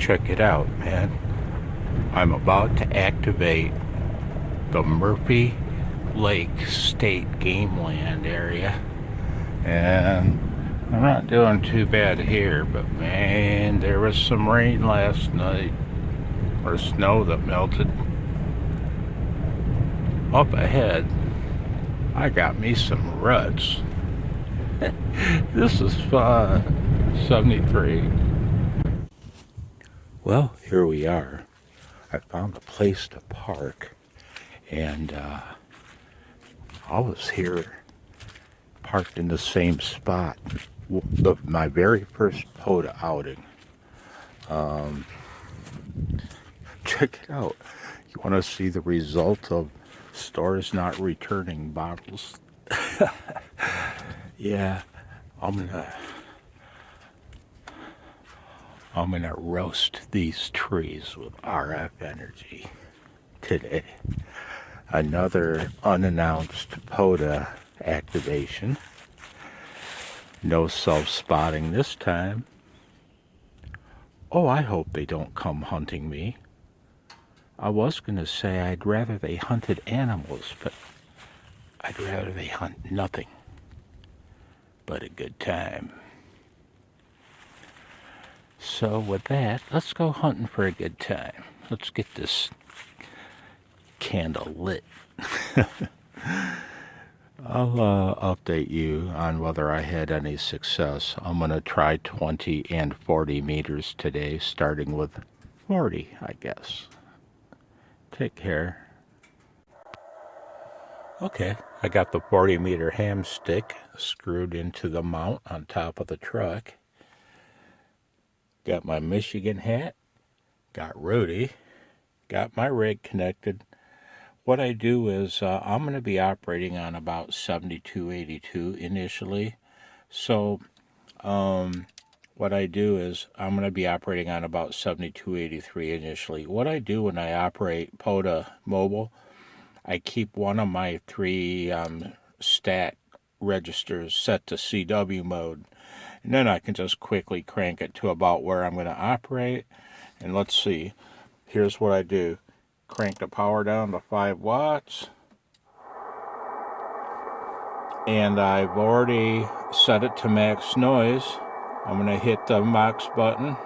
Check it out, man. I'm about to activate the Murphy Lake State Gameland area, and I'm not doing too bad here, but man, there was some rain last night, or snow that melted. Up ahead, I got me some ruts. This is fun. 73. Well, here we are. I found a place to park, and I was here parked in the same spot. My very first POTA outing. Check it out. You want to see the result of stores not returning bottles? Yeah, I'm gonna roast these trees with RF energy today. Another unannounced POTA activation. No self-spotting this time. Oh, I hope they don't come hunting me. I was gonna say I'd rather they hunted animals, but I'd rather they hunt nothing but a good time. So with that, let's go hunting for a good time. Let's get this candle lit. I'll update you on whether I had any success. I'm going to try 20 and 40 meters today, starting with 40, I guess. Take care. Okay, I got the 40-meter ham stick screwed into the mount on top of the truck. Got my Michigan hat. Got Rudy. Got my rig connected. What I do is I'm going to be operating on about 7282 initially. So what I do is I'm going to be operating on about 7283 initially. What I do when I operate POTA mobile, I keep one of my 3 stat registers set to CW mode. And then I can just quickly crank it to about where I'm going to operate. And let's see. Here's what I do. Crank the power down to 5 watts. And I've already set it to max noise. I'm going to hit the max button.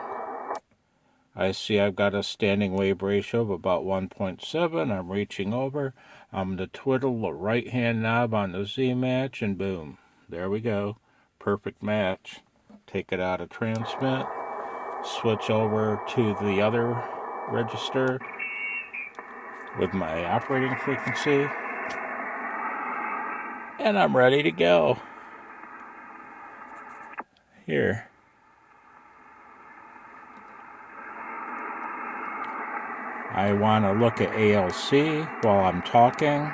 I see I've got a standing wave ratio of about 1.7. I'm reaching over. I'm going to twiddle the right hand knob on the Z match, and boom. There we go. Perfect match. Take it out of transmit. Switch over to the other register with my operating frequency, and I'm ready to go. Here. I want to look at ALC while I'm talking.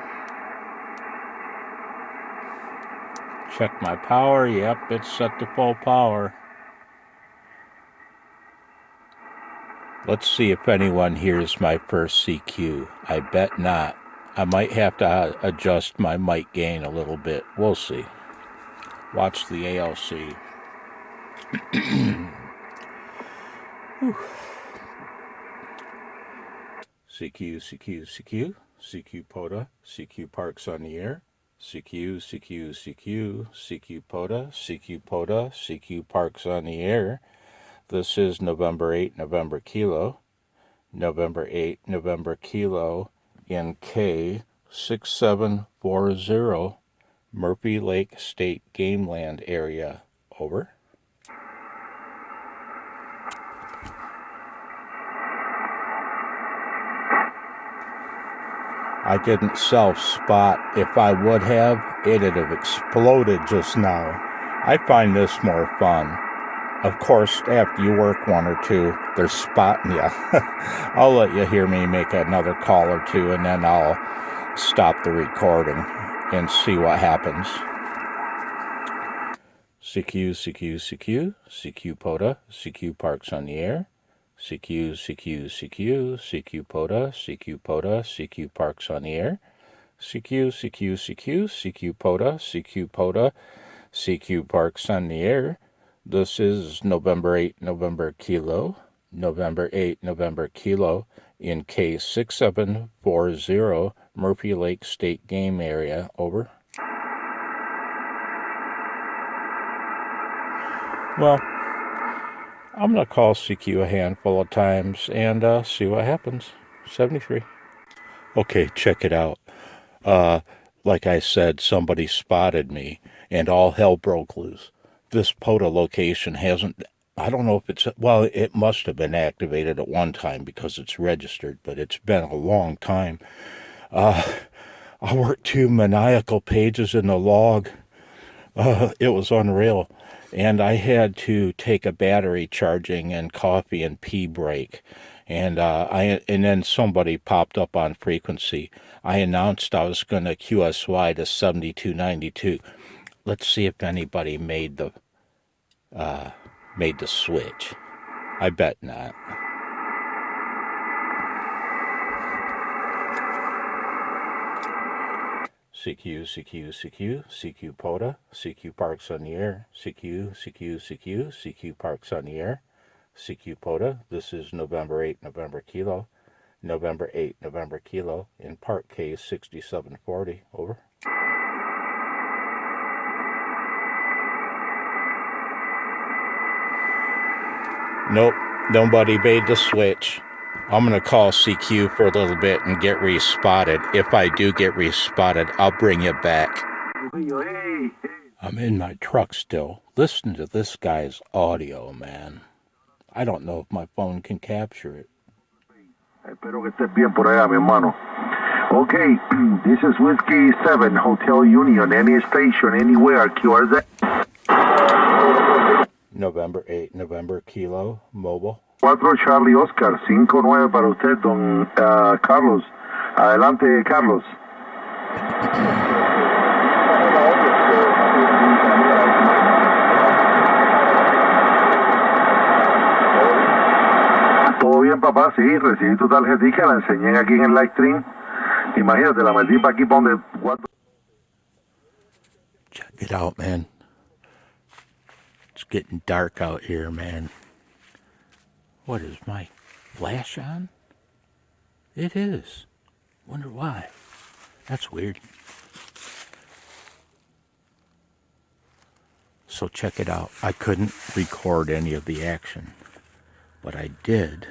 Check my power. Yep, it's set to full power. Let's see if anyone hears my first CQ. I bet not. I might have to adjust my mic gain a little bit. We'll see. Watch the ALC. CQ, CQ, CQ. CQ POTA. CQ Parks on the Air. CQ, CQ, CQ. CQ POTA. CQ POTA. CQ Parks on the Air. This is November 8, November Kilo. November 8, November Kilo in K6740, Murphy Lake State Gameland area. Over. I didn't self-spot. If I would have, it'd have exploded just now. I find this more fun. Of course, after you work one or two, they're spotting you. I'll let you hear me make another call or two, and then I'll stop the recording and see what happens. CQ, CQ, CQ, CQ POTA, CQ Parks on the Air. CQ, CQ, CQ, CQ POTA, CQ POTA, CQ Parks on the Air. CQ, CQ, CQ, CQ POTA, CQ POTA, CQ Parks on the Air. This is November 8, November Kilo. November 8, November Kilo, in K6740, Murphy Lake State Game Area. Over. Well, I'm going to call CQ a handful of times and see what happens. 73. Okay, check it out. Like I said, somebody spotted me and all hell broke loose. This POTA location hasn't, I don't know if it's, well, it must have been activated at one time because it's registered, but it's been a long time. I worked 2 maniacal pages in the log. It was unreal. And I had to take a battery charging and coffee and pee break. And then somebody popped up on frequency. I announced I was going to QSY to 7292. Let's see if anybody made the switch. I bet not. CQ POTA, CQ Parks on the Air, CQ Parks on the Air, CQ POTA. This is November 8, November Kilo, November 8, November Kilo, in Park K6740. Over. Nope, nobody made the switch. I'm going to call CQ for a little bit and get respotted. If I do get respotted, I'll bring you back. I'm in my truck still. Listen to this guy's audio, man. I don't know if my phone can capture it. Espero que estés bien por allá, mi hermano. Okay, this is Whiskey 7, Hotel Union, any station, anywhere, QRZ. November 8, November Kilo, Mobile. 4 Charlie Oscar, 5-9 para usted, don Carlos. Adelante, Carlos. Todo bien, papá, sí, recibí tu tarjetita, la enseñé aquí en el live stream. Imagínate, la metí para aquí para donde... Check it out, man. It's getting dark out here, man. What is my flash on? It is. Wonder why. That's weird. So check it out. I couldn't record any of the action, but I did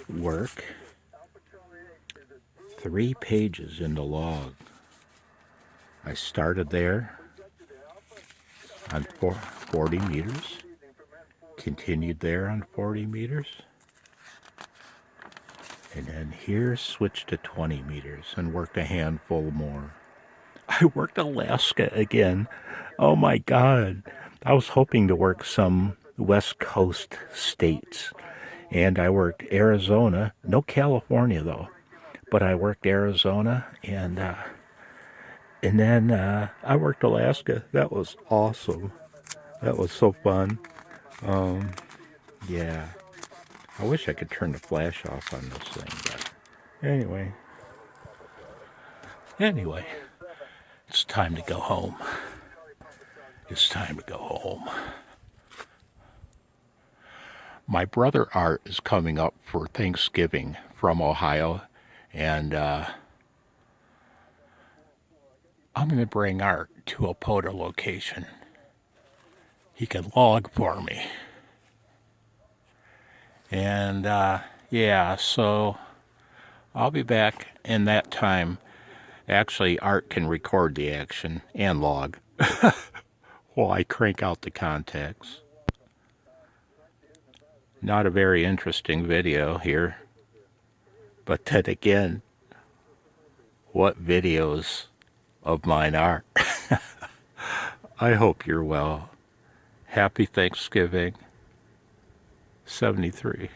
work 3 pages in the log. I started there on 40 meters, continued there on 40 meters, and then here switched to 20 meters and worked a handful more. I worked Alaska again. Oh my God. I was hoping to work some West Coast states, and I worked Arizona, no California though, but I worked Arizona, and then I worked Alaska. That was awesome. That was so fun. Yeah. I wish I could turn the flash off on this thing, but anyway. It's time to go home. It's time to go home. My brother Art is coming up for Thanksgiving from Ohio, and I'm going to bring Art to a POTA location. He can log for me. And yeah, so I'll be back in that time. Actually, Art can record the action and log while I crank out the contacts. Not a very interesting video here. But then again, what videos of mine are? I hope you're well. Happy Thanksgiving. 73.